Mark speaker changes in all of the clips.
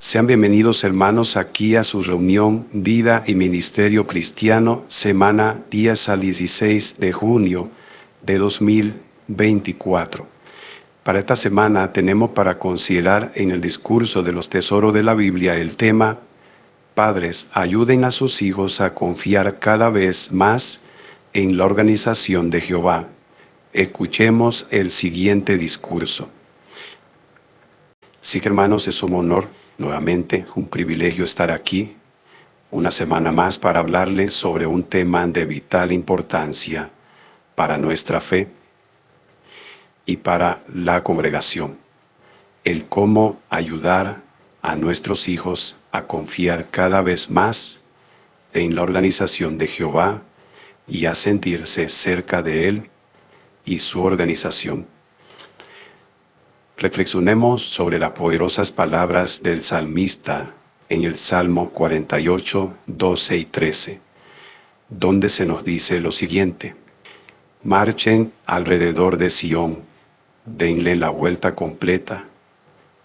Speaker 1: Sean bienvenidos hermanos aquí a su reunión Vida y Ministerio Cristiano, semana 10 al 16 de junio de 2024. Para esta semana tenemos para considerar en el discurso de los tesoros de la Biblia el tema Padres, ayuden a sus hijos a confiar cada vez más en la organización de Jehová. Escuchemos el siguiente discurso. Sí que hermanos, es un honor, nuevamente, un privilegio estar aquí una semana más para hablarles sobre un tema de vital importancia para nuestra fe y para la congregación. El cómo ayudar a nuestros hijos a confiar cada vez más en la organización de Jehová y a sentirse cerca de Él y su organización. Reflexionemos sobre las poderosas palabras del salmista en el Salmo 48, 12 y 13, donde se nos dice lo siguiente: marchen alrededor de Sión, denle la vuelta completa,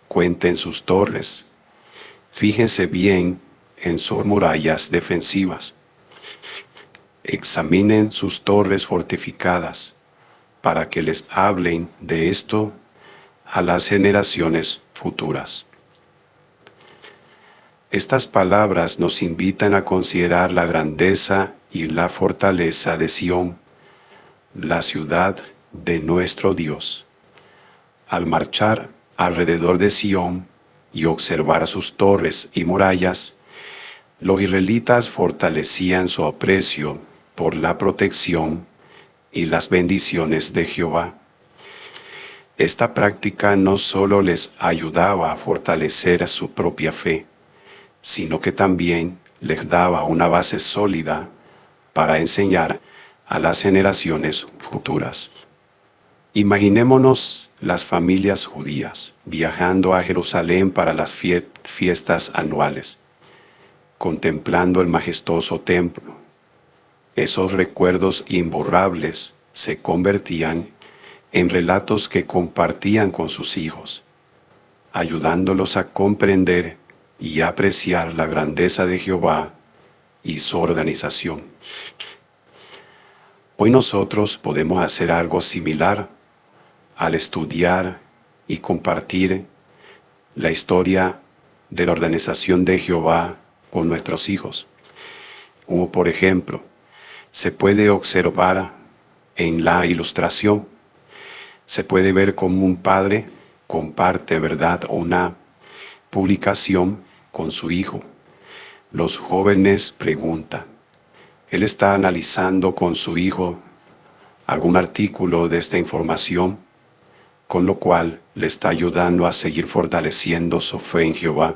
Speaker 1: cuenten sus torres, fíjense bien en sus murallas defensivas, examinen sus torres fortificadas, para que les hablen de esto a las generaciones futuras. Estas palabras nos invitan a considerar la grandeza y la fortaleza de Sión, la ciudad de nuestro Dios. Al marchar alrededor de Sión y observar sus torres y murallas, los israelitas fortalecían su aprecio por la protección y las bendiciones de Jehová. Esta práctica no solo les ayudaba a fortalecer su propia fe, sino que también les daba una base sólida para enseñar a las generaciones futuras. Imaginémonos las familias judías viajando a Jerusalén para las fiestas anuales, contemplando el majestuoso templo. Esos recuerdos imborrables se convertían en relatos que compartían con sus hijos, ayudándolos a comprender y apreciar la grandeza de Jehová y su organización. Hoy nosotros podemos hacer algo similar al estudiar y compartir la historia de la organización de Jehová con nuestros hijos. Como por ejemplo, se puede observar en la ilustración, se puede ver como un padre comparte, ¿verdad?, una publicación con su hijo. Los jóvenes preguntan. Él está analizando con su hijo algún artículo de esta información, con lo cual le está ayudando a seguir fortaleciendo su fe en Jehová.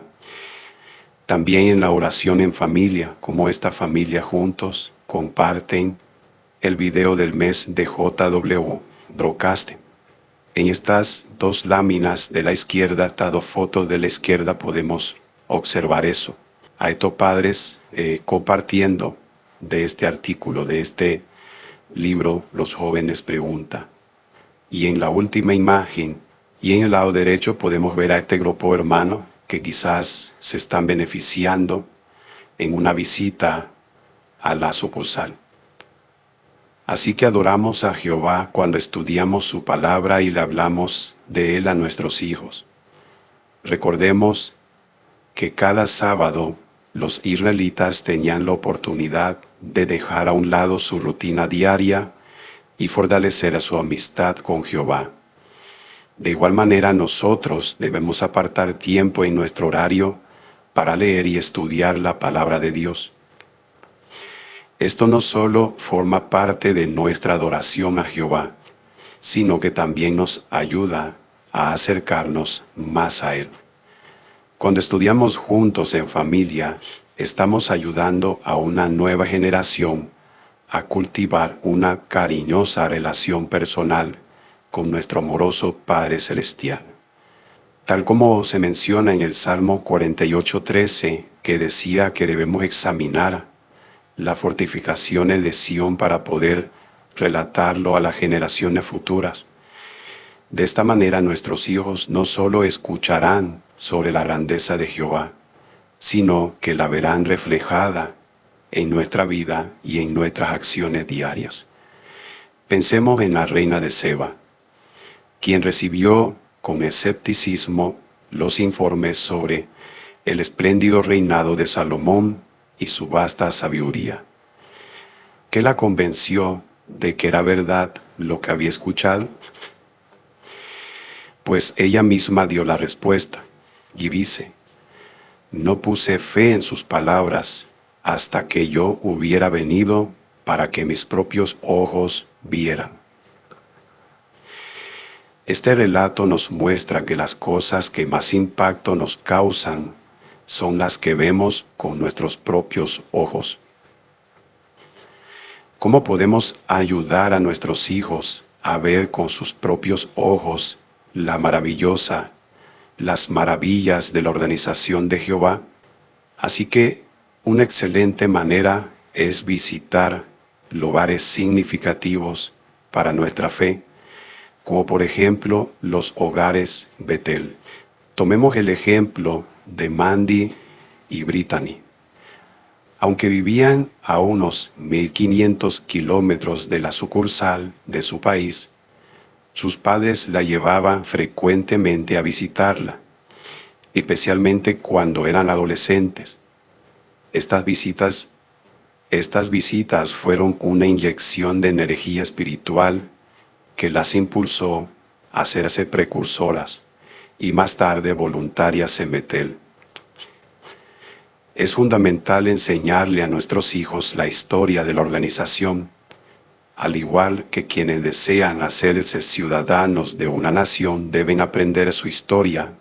Speaker 1: También en la oración en familia, como esta familia juntos comparten el video del mes de J.W. Broadcasting. En estas dos láminas de la izquierda, estas dos fotos de la izquierda, podemos observar eso. A estos padres compartiendo de este artículo, de este libro, Los Jóvenes Preguntan. Y en la última imagen, y en el lado derecho, podemos ver a este grupo hermano que quizás se están beneficiando en una visita a la sucursal. Así que adoramos a Jehová cuando estudiamos su palabra y le hablamos de Él a nuestros hijos. Recordemos que cada sábado los israelitas tenían la oportunidad de dejar a un lado su rutina diaria y fortalecer su amistad con Jehová. De igual manera, nosotros debemos apartar tiempo en nuestro horario para leer y estudiar la palabra de Dios. Esto no solo forma parte de nuestra adoración a Jehová, sino que también nos ayuda a acercarnos más a Él. Cuando estudiamos juntos en familia, estamos ayudando a una nueva generación a cultivar una cariñosa relación personal con nuestro amoroso Padre Celestial. Tal como se menciona en el Salmo 48:13, que decía que debemos examinar las fortificaciones de Sión para poder relatarlo a las generaciones futuras. De esta manera nuestros hijos no solo escucharán sobre la grandeza de Jehová, sino que la verán reflejada en nuestra vida y en nuestras acciones diarias. Pensemos en la reina de Seba, quien recibió con escepticismo los informes sobre el espléndido reinado de Salomón y su vasta sabiduría. ¿Qué la convenció de que era verdad lo que había escuchado? Pues ella misma dio la respuesta y dice: no puse fe en sus palabras hasta que yo hubiera venido para que mis propios ojos vieran. Este relato nos muestra que las cosas que más impacto nos causan son las que vemos con nuestros propios ojos. ¿Cómo podemos ayudar a nuestros hijos a ver con sus propios ojos las maravillas de la organización de Jehová? Así que una excelente manera es visitar lugares significativos para nuestra fe, como por ejemplo los hogares Betel. Tomemos el ejemplo de Mandy y Brittany. Aunque vivían a unos 1500 kilómetros de la sucursal de su país, sus padres la llevaban frecuentemente a visitarla, especialmente cuando eran adolescentes. Estas visitas fueron una inyección de energía espiritual que las impulsó a hacerse precursoras y más tarde voluntarias en Betel. Es fundamental enseñarle a nuestros hijos la historia de la organización, al igual que quienes desean hacerse ciudadanos de una nación deben aprender su historia.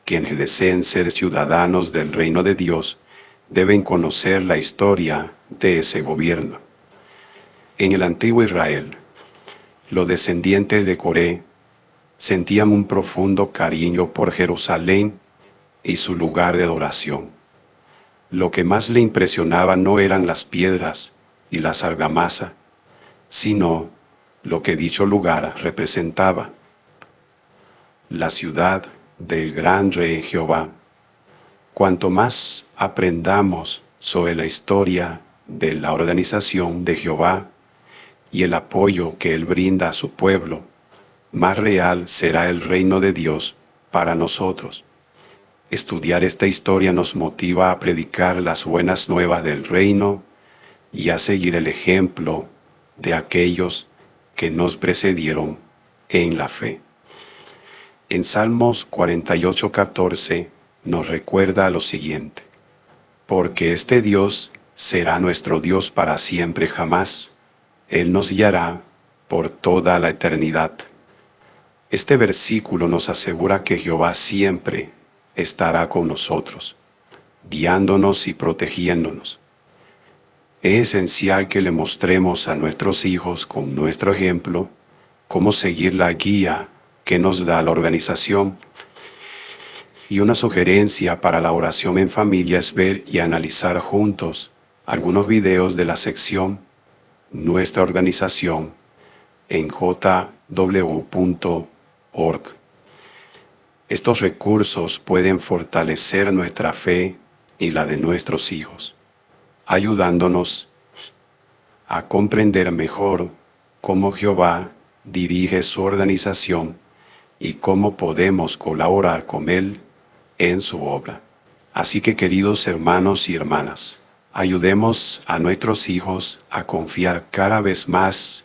Speaker 1: Quienes deseen ser ciudadanos del reino de Dios deben conocer la historia de ese gobierno. En el antiguo Israel, los descendientes de Coré sentían un profundo cariño por Jerusalén y su lugar de adoración. Lo que más le impresionaba no eran las piedras y la argamasa, sino lo que dicho lugar representaba: la ciudad del gran rey Jehová. Cuanto más aprendamos sobre la historia de la organización de Jehová y el apoyo que Él brinda a su pueblo, más real será el reino de Dios para nosotros. Estudiar esta historia nos motiva a predicar las buenas nuevas del reino y a seguir el ejemplo de aquellos que nos precedieron en la fe. En Salmos 48:14 nos recuerda lo siguiente: porque este Dios será nuestro Dios para siempre jamás. Él nos guiará por toda la eternidad. Este versículo nos asegura que Jehová siempre estará con nosotros, guiándonos y protegiéndonos. Es esencial que le mostremos a nuestros hijos con nuestro ejemplo cómo seguir la guía que nos da la organización. Y una sugerencia para la oración en familia es ver y analizar juntos algunos videos de la sección Nuestra Organización en jw.org. Estos recursos pueden fortalecer nuestra fe y la de nuestros hijos, ayudándonos a comprender mejor cómo Jehová dirige su organización y cómo podemos colaborar con Él en su obra. Así que, queridos hermanos y hermanas, ayudemos a nuestros hijos a confiar cada vez más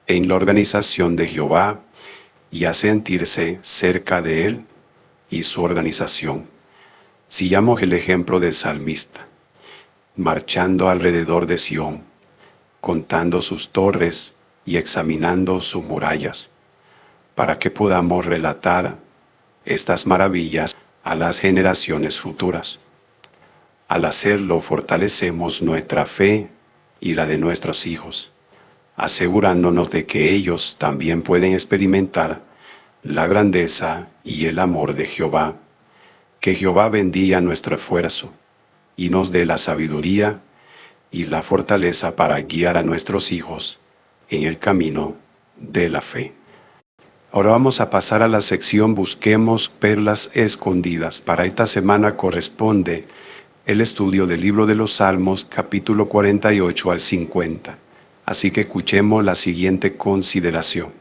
Speaker 1: en la organización de Jehová y a sentirse cerca de Él y su organización. Sigamos el ejemplo del salmista, marchando alrededor de Sión, contando sus torres y examinando sus murallas, para que podamos relatar estas maravillas a las generaciones futuras. Al hacerlo, fortalecemos nuestra fe y la de nuestros hijos, asegurándonos de que ellos también pueden experimentar la grandeza y el amor de Jehová. Que Jehová bendiga nuestro esfuerzo y nos dé la sabiduría y la fortaleza para guiar a nuestros hijos en el camino de la fe. Ahora vamos a pasar a la sección Busquemos perlas escondidas. Para esta semana corresponde el estudio del libro de los Salmos, capítulo 48 al 50. Así que escuchemos la siguiente consideración.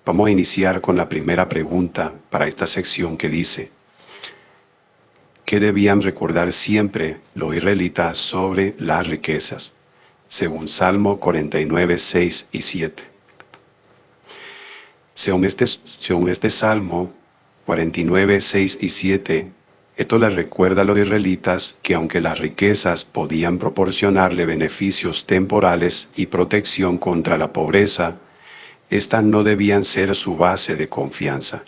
Speaker 1: Vamos a iniciar con la primera pregunta para esta sección que dice: ¿qué debían recordar siempre los israelitas sobre las riquezas? Según Salmo 49, 6 y 7. Según este Salmo 49, 6 y 7, esto les recuerda a los israelitas que aunque las riquezas podían proporcionarle beneficios temporales y protección contra la pobreza, estas no debían ser su base de confianza.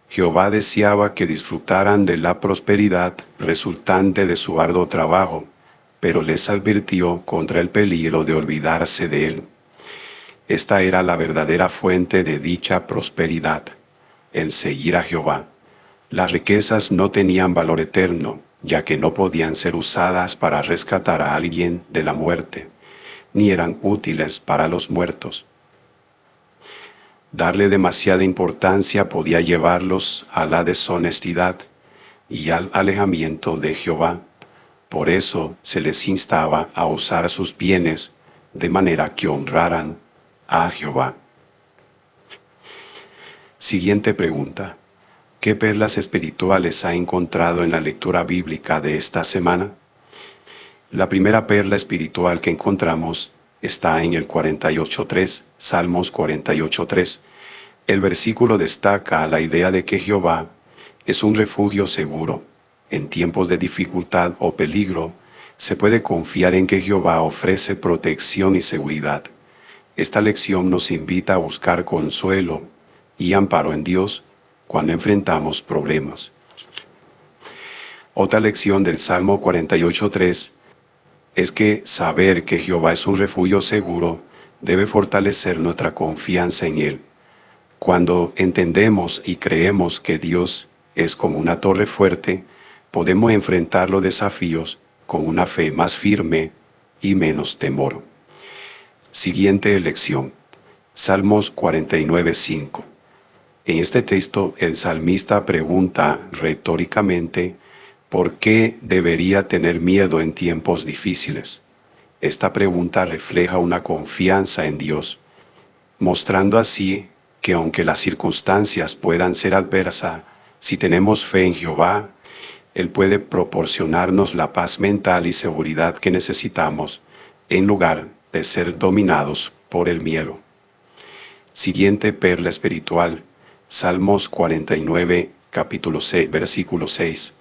Speaker 1: Jehová deseaba que disfrutaran de la prosperidad resultante de su arduo trabajo, pero les advirtió contra el peligro de olvidarse de él. Esta era la verdadera fuente de dicha prosperidad, el seguir a Jehová. Las riquezas no tenían valor eterno, ya que no podían ser usadas para rescatar a alguien de la muerte, ni eran útiles para los muertos. Darle demasiada importancia podía llevarlos a la deshonestidad y al alejamiento de Jehová. Por eso se les instaba a usar sus bienes de manera que honraran a Jehová. Siguiente pregunta: ¿qué perlas espirituales ha encontrado en la lectura bíblica de esta semana? La primera perla espiritual que encontramos está en el 48.3, Salmos 48.3. El versículo destaca la idea de que Jehová es un refugio seguro. En tiempos de dificultad o peligro, se puede confiar en que Jehová ofrece protección y seguridad. Esta lección nos invita a buscar consuelo y amparo en Dios cuando enfrentamos problemas. Otra lección del Salmo 48.3 es que saber que Jehová es un refugio seguro debe fortalecer nuestra confianza en Él. Cuando entendemos y creemos que Dios es como una torre fuerte, podemos enfrentar los desafíos con una fe más firme y menos temor. Siguiente lección, Salmos 49.5. En este texto el salmista pregunta retóricamente ¿por qué debería tener miedo en tiempos difíciles? Esta pregunta refleja una confianza en Dios, mostrando así que aunque las circunstancias puedan ser adversas, si tenemos fe en Jehová, Él puede proporcionarnos la paz mental y seguridad que necesitamos en lugar de ser dominados por el miedo. Siguiente perla espiritual, Salmos 49, capítulo 6, versículo 6.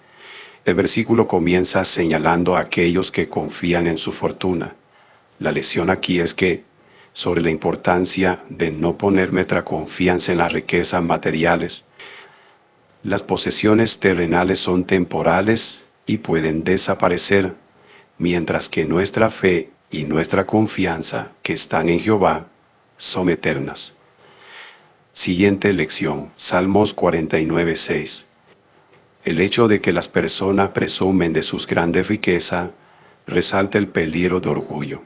Speaker 1: El versículo comienza señalando a aquellos que confían en su fortuna. La lección aquí es que, sobre la importancia de no poner nuestra confianza en las riquezas materiales. Las posesiones terrenales son temporales y pueden desaparecer, mientras que nuestra fe y nuestra confianza que están en Jehová son eternas. Siguiente lección, Salmos 49.6. El hecho de que las personas presumen de sus grandes riquezas resalta el peligro de orgullo.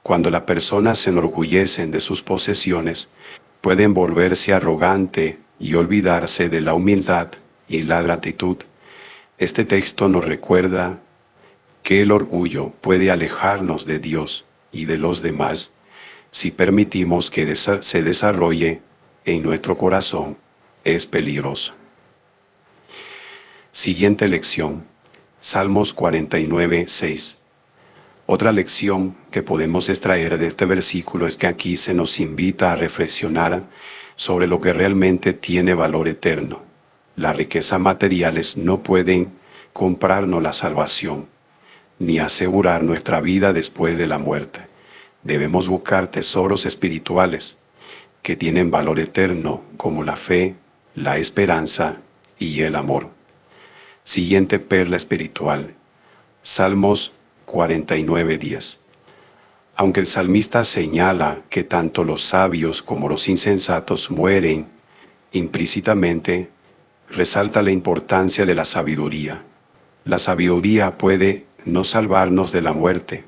Speaker 1: Cuando las personas se enorgullecen de sus posesiones, pueden volverse arrogante y olvidarse de la humildad y la gratitud. Este texto nos recuerda que el orgullo puede alejarnos de Dios y de los demás si permitimos que se desarrolle en nuestro corazón. Es peligroso. Siguiente lección, Salmos 49.6. Otra lección que podemos extraer de este versículo es que aquí se nos invita a reflexionar sobre lo que realmente tiene valor eterno. Las riquezas materiales no pueden comprarnos la salvación, ni asegurar nuestra vida después de la muerte. Debemos buscar tesoros espirituales que tienen valor eterno, como la fe, la esperanza y el amor. Siguiente perla espiritual, Salmos 49:10. Aunque el salmista señala que tanto los sabios como los insensatos mueren, implícitamente resalta la importancia de la sabiduría. La sabiduría puede no salvarnos de la muerte,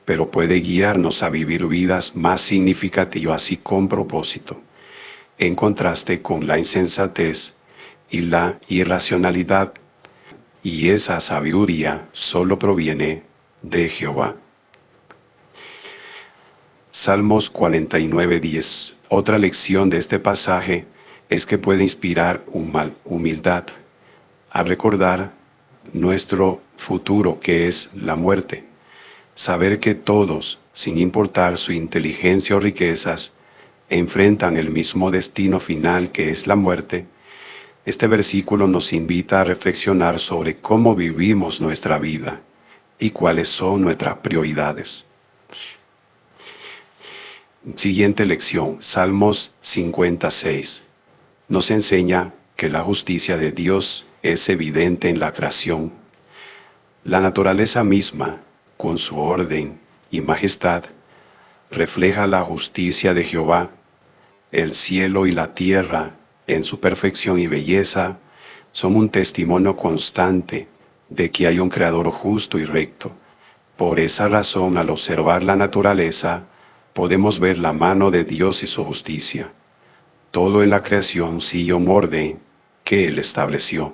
Speaker 1: pero puede guiarnos a vivir vidas más significativas y con propósito. en contraste con la insensatez y la irracionalidad, y esa sabiduría solo proviene de Jehová. Salmos 49:10. Otra lección de este pasaje es que puede inspirar humildad a recordar nuestro futuro, que es la muerte. Saber que todos, sin importar su inteligencia o riquezas, enfrentan el mismo destino final, que es la muerte. Este versículo nos invita a reflexionar sobre cómo vivimos nuestra vida y cuáles son nuestras prioridades. Siguiente lección, Salmos 56. Nos enseña que la justicia de Dios es evidente en la creación. La naturaleza misma, con su orden y majestad, refleja la justicia de Jehová. El cielo y la tierra, en su perfección y belleza, son un testimonio constante de que hay un Creador justo y recto. Por esa razón, al observar la naturaleza, podemos ver la mano de Dios y su justicia. Todo en la creación sigue un orden que Él estableció.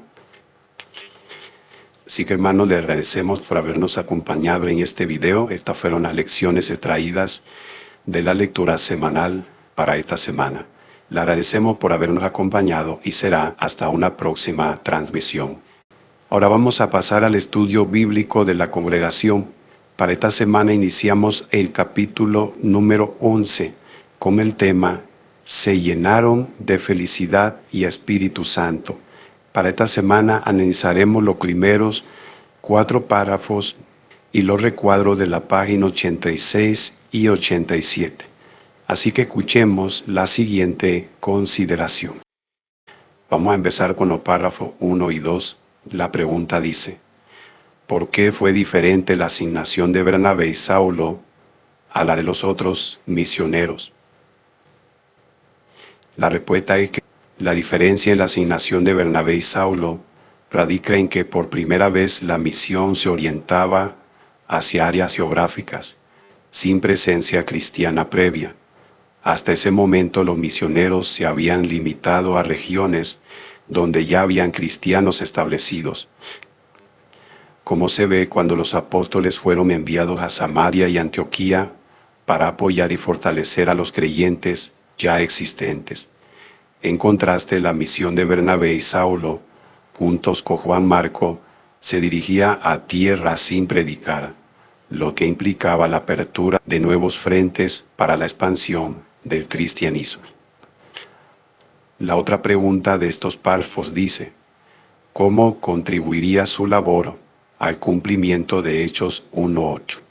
Speaker 1: Así que, hermanos, le agradecemos por habernos acompañado en este video. Estas fueron las lecciones extraídas de la lectura semanal para esta semana. Le agradecemos por habernos acompañado y será hasta una próxima transmisión. Ahora vamos a pasar al estudio bíblico de la congregación. Para esta semana iniciamos el capítulo número 11 con el tema "Se llenaron de felicidad y Espíritu Santo". Para esta semana analizaremos los primeros 4 párrafos y los recuadros de la página 86 y 87. Así que escuchemos la siguiente consideración. Vamos a empezar con los párrafos 1 y 2. La pregunta dice: ¿por qué fue diferente la asignación de Bernabé y Saulo a la de los otros misioneros? La respuesta es que la diferencia en la asignación de Bernabé y Saulo radica en que por primera vez la misión se orientaba hacia áreas geográficas, sin presencia cristiana previa. Hasta ese momento los misioneros se habían limitado a regiones donde ya habían cristianos establecidos, como se ve cuando los apóstoles fueron enviados a Samaria y Antioquía para apoyar y fortalecer a los creyentes ya existentes. En contraste, la misión de Bernabé y Saulo, juntos con Juan Marco, se dirigía a tierra sin predicar, lo que implicaba la apertura de nuevos frentes para la expansión del cristianismo. La otra pregunta de estos párrafos dice: ¿cómo contribuiría su labor al cumplimiento de Hechos 1:8?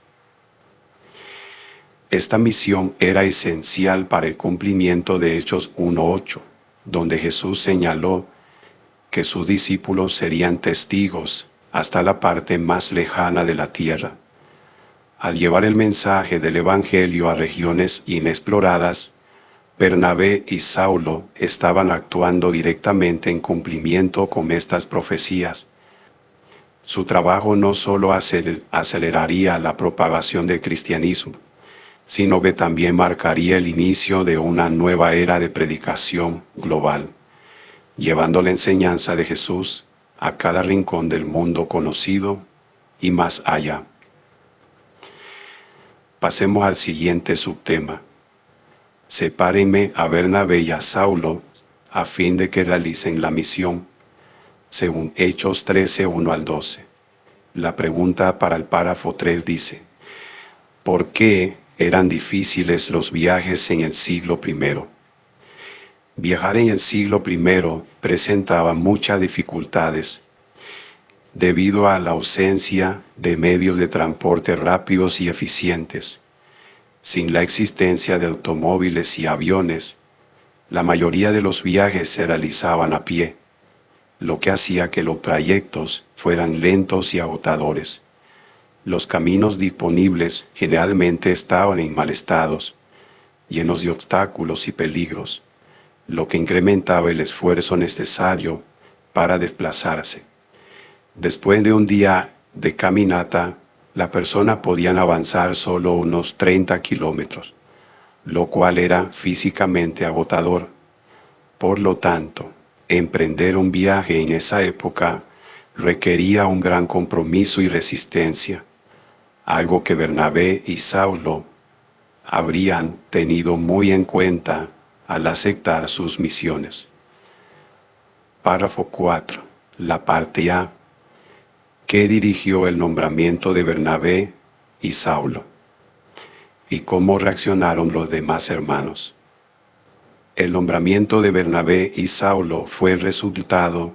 Speaker 1: Esta misión era esencial para el cumplimiento de Hechos 1:8, donde Jesús señaló que sus discípulos serían testigos hasta la parte más lejana de la tierra. Al llevar el mensaje del Evangelio a regiones inexploradas, Bernabé y Saulo estaban actuando directamente en cumplimiento con estas profecías. Su trabajo no solo aceleraría la propagación del cristianismo, sino que también marcaría el inicio de una nueva era de predicación global, llevando la enseñanza de Jesús a cada rincón del mundo conocido y más allá. Pasemos al siguiente subtema: sepárenme a Bernabé y a Saulo a fin de que realicen la misión, según Hechos 13, 1-12. La pregunta para el párrafo 3 dice: ¿por qué eran difíciles los viajes en el siglo I? Viajar en el siglo I presentaba muchas dificultades debido a la ausencia de medios de transporte rápidos y eficientes. Sin la existencia de automóviles y aviones, la mayoría de los viajes se realizaban a pie, lo que hacía que los trayectos fueran lentos y agotadores. Los caminos disponibles generalmente estaban en mal estado, llenos de obstáculos y peligros, lo que incrementaba el esfuerzo necesario para desplazarse. Después de un día de caminata, la persona podía avanzar solo unos 30 kilómetros, lo cual era físicamente agotador. Por lo tanto, emprender un viaje en esa época requería un gran compromiso y resistencia, algo que Bernabé y Saulo habrían tenido muy en cuenta al aceptar sus misiones. Párrafo 4. La parte A. ¿Qué dirigió el nombramiento de Bernabé y Saulo? ¿Y cómo reaccionaron los demás hermanos? El nombramiento de Bernabé y Saulo fue el resultado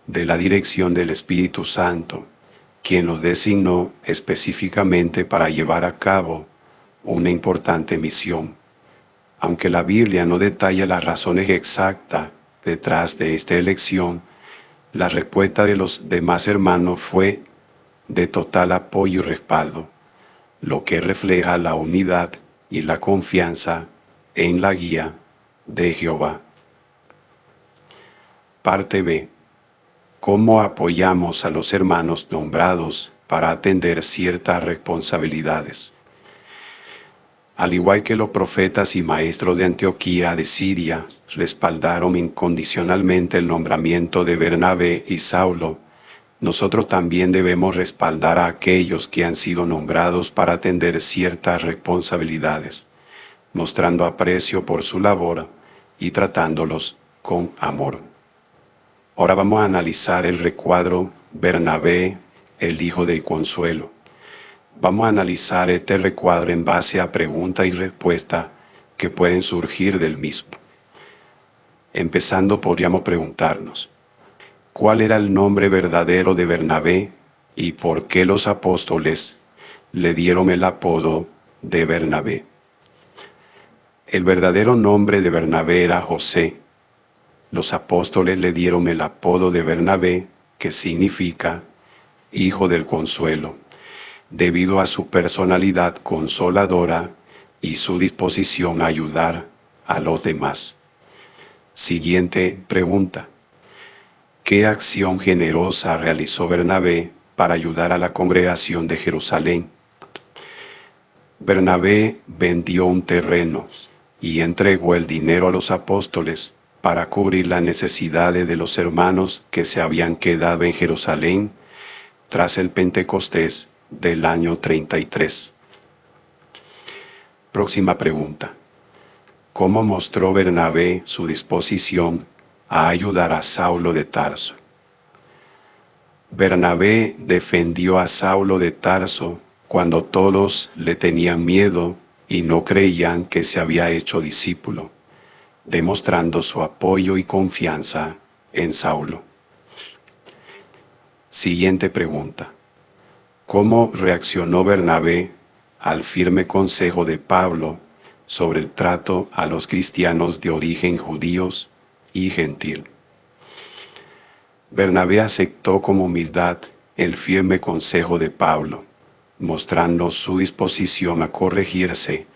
Speaker 1: de la dirección del Espíritu Santo, quien los designó específicamente para llevar a cabo una importante misión. Aunque la Biblia no detalla las razones exactas detrás de esta elección, la respuesta de los demás hermanos fue de total apoyo y respaldo, lo que refleja la unidad y la confianza en la guía de Jehová. Parte B. ¿Cómo apoyamos a los hermanos nombrados para atender ciertas responsabilidades? Al igual que los profetas y maestros de Antioquía de Siria respaldaron incondicionalmente el nombramiento de Bernabé y Saulo, nosotros también debemos respaldar a aquellos que han sido nombrados para atender ciertas responsabilidades, mostrando aprecio por su labor y tratándolos con amor. Ahora vamos a analizar el recuadro Bernabé, el hijo del consuelo. Vamos a analizar este recuadro en base a preguntas y respuestas que pueden surgir del mismo. Empezando, podríamos preguntarnos, ¿cuál era el nombre verdadero de Bernabé y por qué los apóstoles le dieron el apodo de Bernabé? El verdadero nombre de Bernabé era José. Los apóstoles le dieron el apodo de Bernabé, que significa hijo del consuelo, debido a su personalidad consoladora y su disposición a ayudar a los demás. Siguiente pregunta. ¿Qué acción generosa realizó Bernabé para ayudar a la congregación de Jerusalén? Bernabé vendió un terreno y entregó el dinero a los apóstoles para cubrir las necesidades de los hermanos que se habían quedado en Jerusalén tras el Pentecostés del año 33. Próxima pregunta. ¿Cómo mostró Bernabé su disposición a ayudar a Saulo de Tarso? Bernabé defendió a Saulo de Tarso cuando todos le tenían miedo y no creían que se había hecho discípulo, demostrando su apoyo y confianza en Saulo. Siguiente pregunta. ¿Cómo reaccionó Bernabé al firme consejo de Pablo sobre el trato a los cristianos de origen judíos y gentil? Bernabé aceptó con humildad el firme consejo de Pablo, mostrando su disposición a corregirse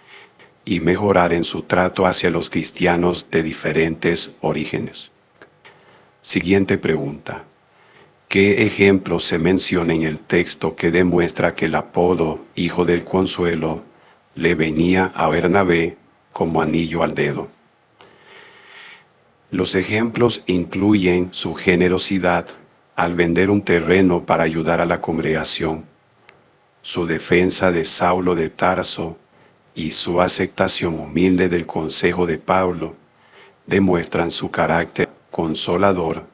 Speaker 1: y mejorar en su trato hacia los cristianos de diferentes orígenes. Siguiente pregunta. ¿Qué ejemplo se menciona en el texto que demuestra que el apodo Hijo del Consuelo le venía a Bernabé como anillo al dedo? Los ejemplos incluyen su generosidad al vender un terreno para ayudar a la congregación, su defensa de Saulo de Tarso y su aceptación humilde del consejo de Pablo demuestran su carácter consolador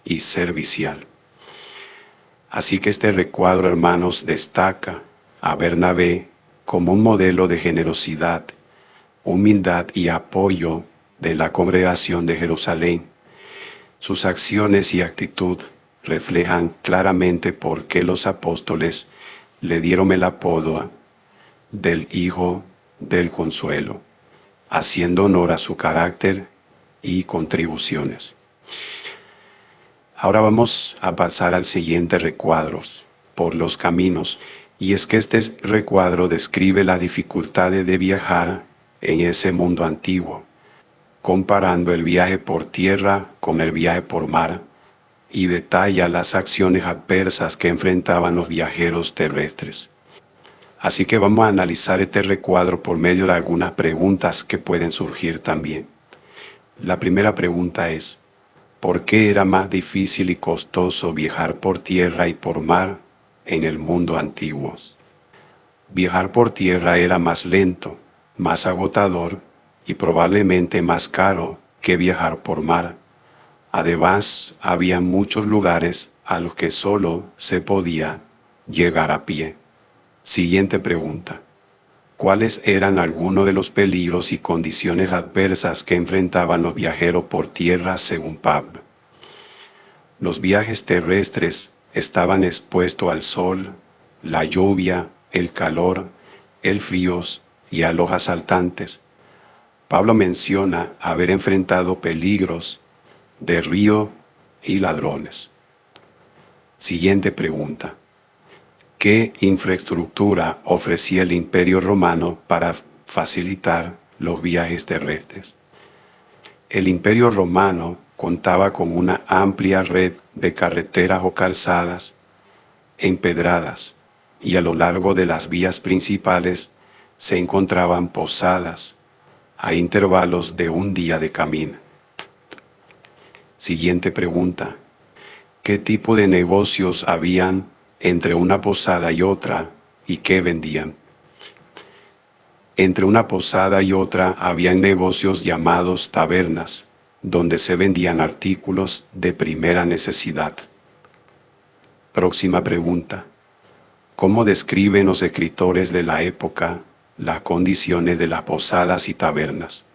Speaker 1: y servicial. Así que este recuadro, hermanos, destaca a Bernabé como un modelo de generosidad, humildad y apoyo de la congregación de Jerusalén. Sus acciones y actitud reflejan claramente por qué los apóstoles le dieron el apodo del Hijo del Consuelo, haciendo honor a su carácter y contribuciones. Ahora vamos a pasar al siguiente recuadro, por los caminos, y es que este recuadro describe las dificultades de viajar en ese mundo antiguo, comparando el viaje por tierra con el viaje por mar, y detalla las acciones adversas que enfrentaban los viajeros terrestres. Así que vamos a analizar este recuadro por medio de algunas preguntas que pueden surgir también. La primera pregunta es, ¿por qué era más difícil y costoso viajar por tierra y por mar en el mundo antiguo? Viajar por tierra era más lento, más agotador y probablemente más caro que viajar por mar. Además, había muchos lugares a los que solo se podía llegar a pie. Siguiente pregunta. ¿Cuáles eran algunos de los peligros y condiciones adversas que enfrentaban los viajeros por tierra según Pablo? Los viajes terrestres estaban expuestos al sol, la lluvia, el calor, el frío y a los asaltantes. Pablo menciona haber enfrentado peligros de río y ladrones. Siguiente pregunta. ¿Qué infraestructura ofrecía el Imperio Romano para facilitar los viajes terrestres? El Imperio Romano contaba con una amplia red de carreteras o calzadas empedradas, y a lo largo de las vías principales se encontraban posadas a intervalos de un día de camino. Siguiente pregunta. ¿Qué tipo de negocios habían entre una posada y otra y qué vendían? Entre una posada y otra habían negocios llamados tabernas, donde se vendían artículos de primera necesidad. Próxima pregunta. ¿Cómo describen los escritores de la época las condiciones de las posadas y tabernas?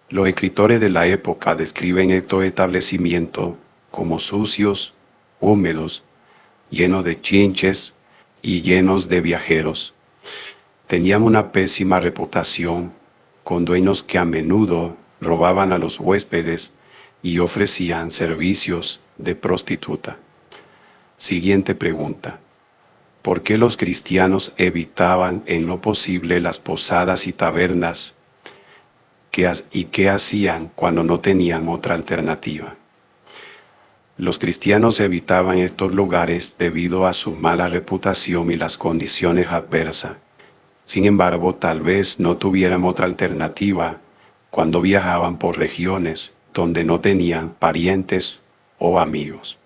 Speaker 1: Los escritores de la época describen estos establecimientos como sucios, húmedos, llenos de chinches y llenos de viajeros. Tenían una pésima reputación, con dueños que a menudo robaban a los huéspedes y ofrecían servicios de prostituta. Siguiente pregunta. ¿Por qué los cristianos evitaban en lo posible las posadas y tabernas? ¿Y qué hacían cuando no tenían otra alternativa? Los cristianos evitaban estos lugares debido a su mala reputación y las condiciones adversas. Sin embargo, tal vez no tuvieran otra alternativa cuando viajaban por regiones donde no tenían parientes o amigos.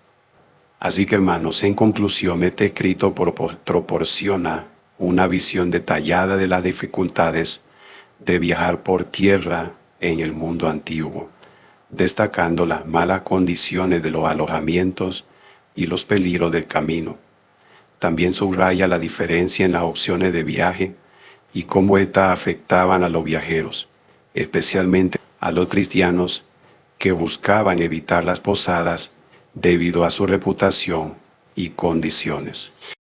Speaker 1: Así que, hermanos, en conclusión, este escrito proporciona una visión detallada de las dificultades de viajar por tierra en el mundo antiguo, destacando las malas condiciones de los alojamientos y los peligros del camino. También subraya la diferencia en las opciones de viaje y cómo éstas afectaban a los viajeros, especialmente a los cristianos que buscaban evitar las posadas debido a su reputación y condiciones.